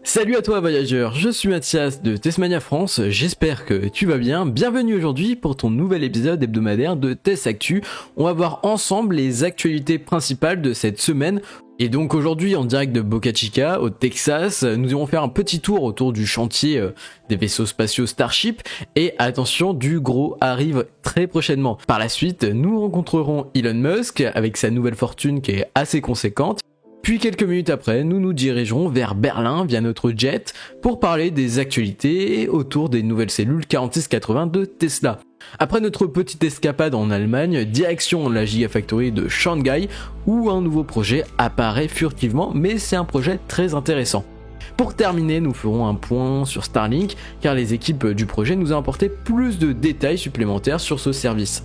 Salut à toi voyageur, je suis Mathias de Testmania France, j'espère que tu vas bien. Bienvenue aujourd'hui pour ton nouvel épisode hebdomadaire de Test Actu. On va voir ensemble les actualités principales de cette semaine. Et donc aujourd'hui en direct de Boca Chica au Texas, nous irons faire un petit tour autour du chantier des vaisseaux spatiaux Starship. Et attention, du gros arrive très prochainement. Par la suite, nous rencontrerons Elon Musk avec sa nouvelle fortune qui est assez conséquente. Puis quelques minutes après, nous nous dirigerons vers Berlin via notre jet pour parler des actualités autour des nouvelles cellules 4680 de Tesla. Après notre petite escapade en Allemagne, direction la Gigafactory de Shanghai où un nouveau projet apparaît furtivement, mais c'est un projet très intéressant. Pour terminer, nous ferons un point sur Starlink car les équipes du projet nous ont apporté plus de détails supplémentaires sur ce service.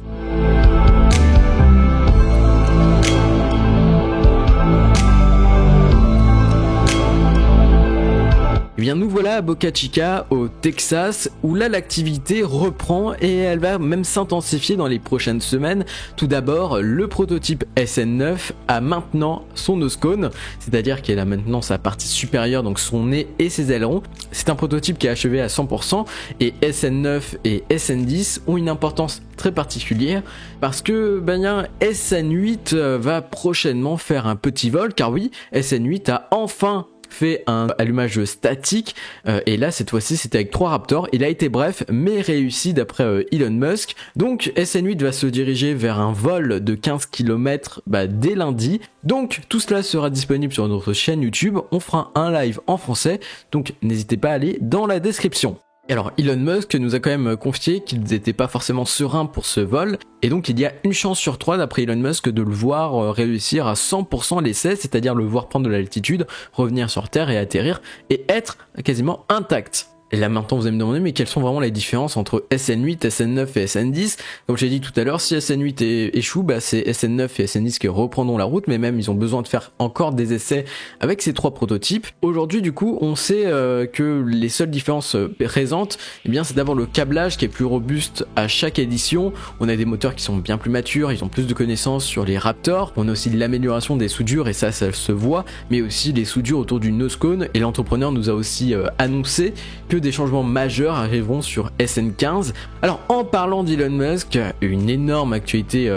Eh bien nous voilà à Boca Chica au Texas où là l'activité reprend et elle va même s'intensifier dans les prochaines semaines. Tout d'abord, le prototype SN9 a maintenant son nose cone, c'est-à-dire qu'elle a maintenant sa partie supérieure, donc son nez et ses ailerons. C'est un prototype qui est achevé à 100% et SN9 et SN10 ont une importance très particulière parce que SN8 va prochainement faire un petit vol car oui, SN8 a enfin fait un allumage statique et là cette fois-ci c'était avec 3 Raptors. Il a été bref mais réussi d'après Elon Musk. Donc SN8 va se diriger vers un vol de 15 km dès lundi. Donc tout cela sera disponible sur notre chaîne YouTube. On fera un live en français, donc n'hésitez pas à aller dans la description. Alors Elon Musk nous a quand même confié qu'ils n'étaient pas forcément sereins pour ce vol et donc il y a une chance sur 3 d'après Elon Musk de le voir réussir à 100% l'essai, c'est-à-dire le voir prendre de l'altitude, revenir sur Terre et atterrir et être quasiment intact. Et là maintenant vous allez me demander mais quelles sont vraiment les différences entre SN8, SN9 et SN10. Comme j'ai dit tout à l'heure, si SN8 échoue, c'est SN9 et SN10 qui reprendront la route, mais même ils ont besoin de faire encore des essais avec ces 3 prototypes. Aujourd'hui du coup on sait que les seules différences présentes, c'est d'abord le câblage qui est plus robuste à chaque édition. On a des moteurs qui sont bien plus matures, ils ont plus de connaissances sur les Raptors. On a aussi l'amélioration des soudures et ça se voit, mais aussi les soudures autour du nose cone et l'entrepreneur nous a aussi annoncé que des changements majeurs arriveront sur SN15. Alors en parlant d'Elon Musk, une énorme actualité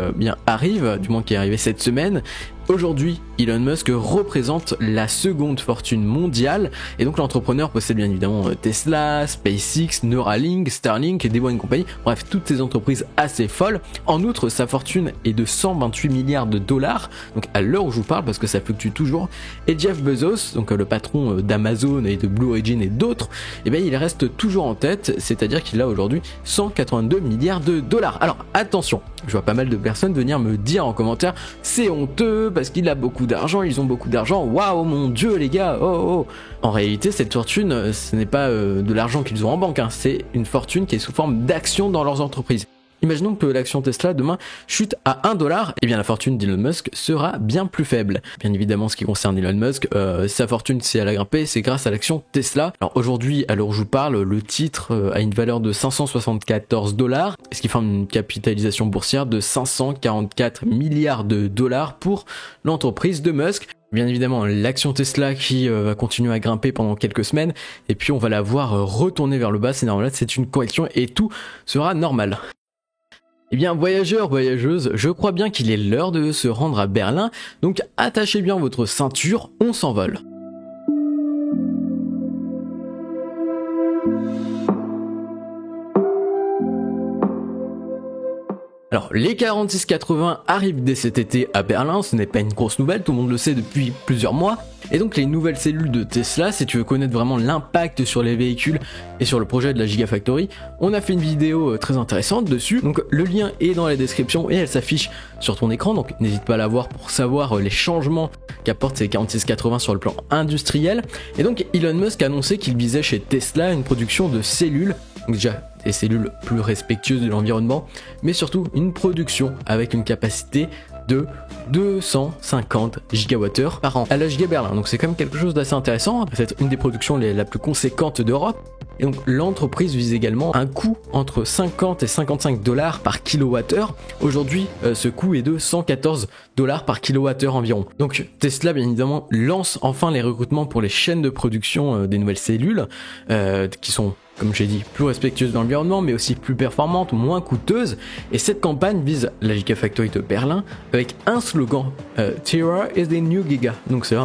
arrive, du moins qui est arrivée cette semaine. Aujourd'hui, Elon Musk représente la seconde fortune mondiale et donc l'entrepreneur possède bien évidemment Tesla, SpaceX, Neuralink, Starlink et D1 Company, bref toutes ces entreprises assez folles. En outre, sa fortune est de 128 milliards de dollars, donc à l'heure où je vous parle parce que ça fluctue toujours. Et Jeff Bezos, donc le patron d'Amazon et de Blue Origin et d'autres, il reste toujours en tête, c'est-à-dire qu'il a aujourd'hui 182 milliards de dollars. Alors attention, je vois pas mal de personnes venir me dire en commentaire c'est honteux parce qu'il a beaucoup d'argent, ils ont beaucoup d'argent, waouh mon dieu les gars, oh. En réalité cette fortune ce n'est pas de l'argent qu'ils ont en banque, c'est une fortune qui est sous forme d'actions dans leurs entreprises. Imaginons que l'action Tesla demain chute à 1$, et bien la fortune d'Elon Musk sera bien plus faible. Bien évidemment, ce qui concerne Elon Musk, sa fortune si elle a grimpé, c'est grâce à l'action Tesla. Alors aujourd'hui, à l'heure où je vous parle, le titre a une valeur de 574$, ce qui forme une capitalisation boursière de 544 milliards de dollars pour l'entreprise de Musk. Bien évidemment, l'action Tesla qui va continuer à grimper pendant quelques semaines, et puis on va la voir retourner vers le bas, c'est normal, c'est une correction et tout sera normal. Eh bien voyageurs, voyageuses, je crois bien qu'il est l'heure de se rendre à Berlin, donc attachez bien votre ceinture, on s'envole. Alors les 4680 arrivent dès cet été à Berlin, ce n'est pas une grosse nouvelle, tout le monde le sait depuis plusieurs mois. Et donc les nouvelles cellules de Tesla, si tu veux connaître vraiment l'impact sur les véhicules et sur le projet de la Gigafactory, on a fait une vidéo très intéressante dessus, donc le lien est dans la description et elle s'affiche sur ton écran, donc n'hésite pas à la voir pour savoir les changements qu'apportent ces 4680 sur le plan industriel. Et donc Elon Musk a annoncé qu'il visait chez Tesla une production de cellules, donc déjà des cellules plus respectueuses de l'environnement, mais surtout une production avec une capacité de 250 gigawattheures par an à la Giga Berlin. Donc c'est quand même quelque chose d'assez intéressant, peut-être une des productions la plus conséquente d'Europe. Et donc l'entreprise vise également un coût entre 50 et 55 dollars par kilowattheure. Aujourd'hui, ce coût est de 114 dollars par kilowattheure environ. Donc Tesla, bien évidemment, lance enfin les recrutements pour les chaînes de production des nouvelles cellules, qui sont, comme j'ai dit, plus respectueuses de l'environnement, mais aussi plus performantes, moins coûteuses. Et cette campagne vise la Gigafactory de Berlin avec un slogan, Terra is the new Giga. Donc c'est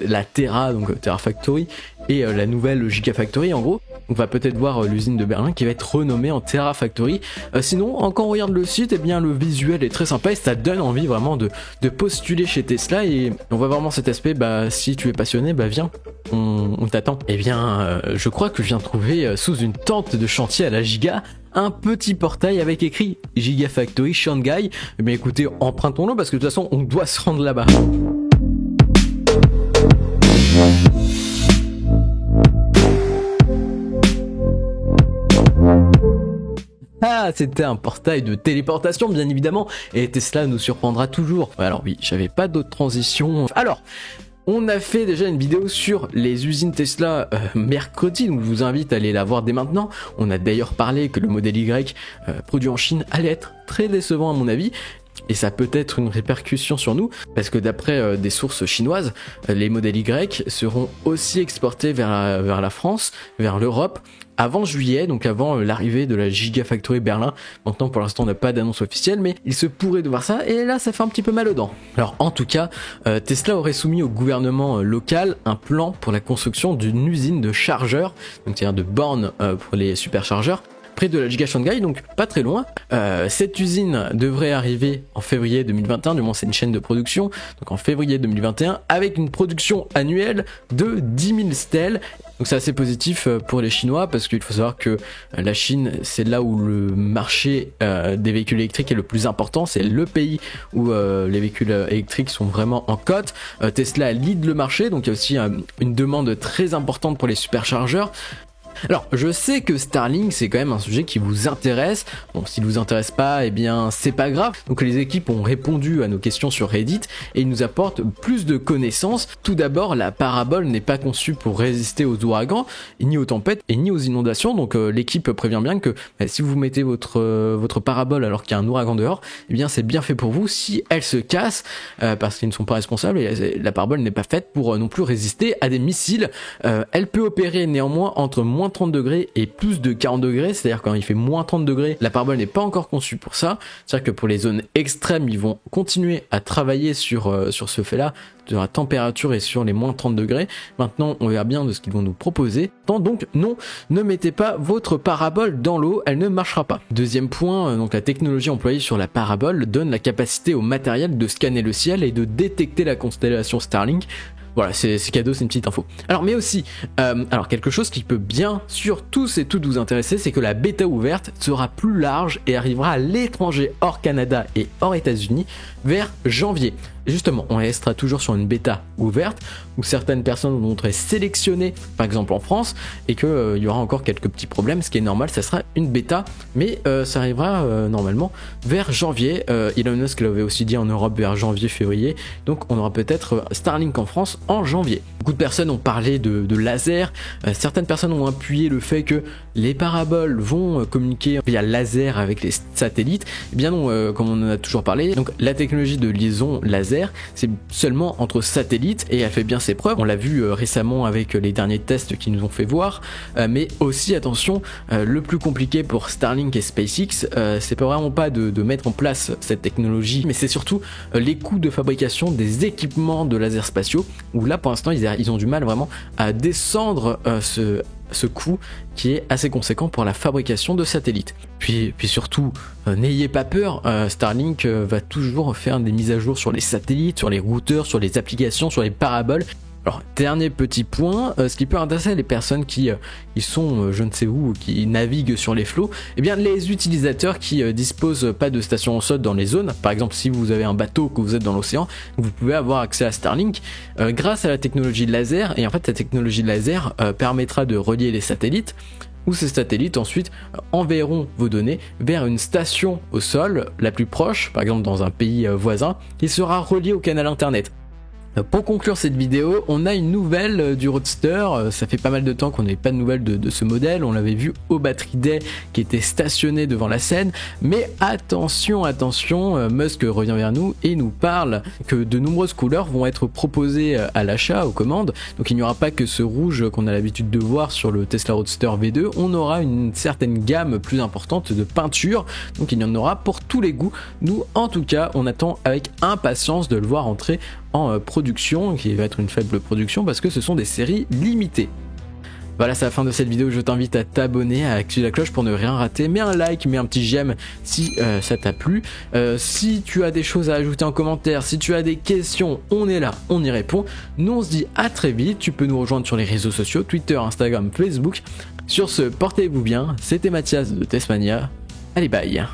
la Terra, donc Terra Factory, et la nouvelle Gigafactory en gros. On va peut-être voir l'usine de Berlin qui va être renommée en Terra Factory. Sinon, quand on regarde le site, eh bien le visuel est très sympa et ça donne envie vraiment de postuler chez Tesla. Et on voit vraiment cet aspect, si tu es passionné, viens, on t'attend. Eh bien, je crois que je viens de trouver sous une tente de chantier à la Giga un petit portail avec écrit Gigafactory Shanghai. Eh bien écoutez, empruntons-le parce que de toute façon on doit se rendre là-bas. Ah, c'était un portail de téléportation, bien évidemment, et Tesla nous surprendra toujours. Alors oui, j'avais pas d'autre transition. Alors, on a fait déjà une vidéo sur les usines Tesla mercredi, donc je vous invite à aller la voir dès maintenant. On a d'ailleurs parlé que le modèle Y produit en Chine allait être très décevant à mon avis. Et ça peut être une répercussion sur nous, parce que d'après des sources chinoises, les modèles Y seront aussi exportés vers la France, vers l'Europe, avant juillet, donc avant l'arrivée de la Gigafactory Berlin. Maintenant, pour l'instant, on n'a pas d'annonce officielle, mais il se pourrait de voir ça, et là, ça fait un petit peu mal aux dents. Alors, en tout cas, Tesla aurait soumis au gouvernement local un plan pour la construction d'une usine de chargeurs, donc c'est-à-dire de bornes pour les superchargeurs, près de la Giga Shanghai, donc pas très loin. Cette usine devrait arriver en février 2021, du moins c'est une chaîne de production, donc en février 2021, avec une production annuelle de 10 000 stèles. Donc c'est assez positif pour les Chinois, parce qu'il faut savoir que la Chine, c'est là où le marché des véhicules électriques est le plus important, c'est le pays où les véhicules électriques sont vraiment en cote. Tesla lead le marché, donc il y a aussi une demande très importante pour les superchargeurs. Alors, je sais que Starlink, c'est quand même un sujet qui vous intéresse. Bon, s'il vous intéresse pas, eh bien, c'est pas grave. Donc, les équipes ont répondu à nos questions sur Reddit et ils nous apportent plus de connaissances. Tout d'abord, la parabole n'est pas conçue pour résister aux ouragans, ni aux tempêtes et ni aux inondations. Donc, l'équipe prévient bien que si vous mettez votre parabole alors qu'il y a un ouragan dehors, eh bien, c'est bien fait pour vous. Si elle se casse, parce qu'ils ne sont pas responsables, et la parabole n'est pas faite pour non plus résister à des missiles. Elle peut opérer néanmoins entre moins 30 degrés et plus de 40 degrés, c'est-à-dire quand il fait moins 30 degrés, la parabole n'est pas encore conçue pour ça. C'est-à-dire que pour les zones extrêmes, ils vont continuer à travailler sur ce fait-là, de la température et sur les moins 30 degrés. Maintenant, on verra bien de ce qu'ils vont nous proposer. Donc non, ne mettez pas votre parabole dans l'eau, elle ne marchera pas. Deuxième point, donc la technologie employée sur la parabole donne la capacité au matériel de scanner le ciel et de détecter la constellation Starlink. Voilà, c'est cadeau, c'est une petite info. Alors, mais aussi, quelque chose qui peut bien sûr tous et toutes vous intéresser, c'est que la bêta ouverte sera plus large et arrivera à l'étranger hors Canada et hors États-Unis vers janvier. Et justement, on restera toujours sur une bêta ouverte où certaines personnes vont être sélectionnées, par exemple en France, et qu'il y aura encore quelques petits problèmes, ce qui est normal, ça sera une bêta, mais ça arrivera normalement vers janvier. Elon Musk l'avait aussi dit en Europe vers janvier-février, donc on aura peut-être Starlink en France en janvier. Beaucoup de personnes ont parlé de laser, certaines personnes ont appuyé le fait que les paraboles vont communiquer via laser avec les satellites. Eh bien non, comme on en a toujours parlé, donc la technologie de liaison laser, c'est seulement entre satellites et elle fait bien ses preuves. On l'a vu récemment avec les derniers tests qui nous ont fait voir, mais aussi attention, le plus compliqué pour Starlink et SpaceX, c'est pas vraiment pas de mettre en place cette technologie, mais c'est surtout les coûts de fabrication des équipements de lasers spatiaux, où là pour l'instant ils ont du mal vraiment à descendre ce coût qui est assez conséquent pour la fabrication de satellites. Puis surtout, n'ayez pas peur, Starlink va toujours faire des mises à jour sur les satellites, sur les routeurs, sur les applications, sur les paraboles. Alors, dernier petit point, ce qui peut intéresser les personnes qui sont je ne sais où, qui naviguent sur les flots, eh bien les utilisateurs qui disposent pas de station au sol dans les zones, par exemple si vous avez un bateau que vous êtes dans l'océan, vous pouvez avoir accès à Starlink grâce à la technologie laser, et en fait cette technologie laser permettra de relier les satellites, où ces satellites ensuite enverront vos données vers une station au sol la plus proche, par exemple dans un pays voisin, qui sera reliée au canal internet. Pour conclure cette vidéo, on a une nouvelle du Roadster. Ça fait pas mal de temps qu'on n'avait pas de nouvelles de ce modèle. On l'avait vu au Battery Day qui était stationné devant la scène. Mais attention, Musk revient vers nous et nous parle que de nombreuses couleurs vont être proposées à l'achat, aux commandes. Donc il n'y aura pas que ce rouge qu'on a l'habitude de voir sur le Tesla Roadster V2. On aura une certaine gamme plus importante de peinture. Donc il y en aura pour tous les goûts. Nous, en tout cas, on attend avec impatience de le voir entrer en production, qui va être une faible production parce que ce sont des séries limitées. Voilà, c'est la fin de cette vidéo. Je t'invite à t'abonner, à activer la cloche pour ne rien rater. Mets un like, mets un petit j'aime si ça t'a plu. Si tu as des choses à ajouter en commentaire, si tu as des questions, on est là, on y répond. Nous, on se dit à très vite. Tu peux nous rejoindre sur les réseaux sociaux, Twitter, Instagram, Facebook. Sur ce, portez-vous bien. C'était Mathias de Tesmania. Allez, bye.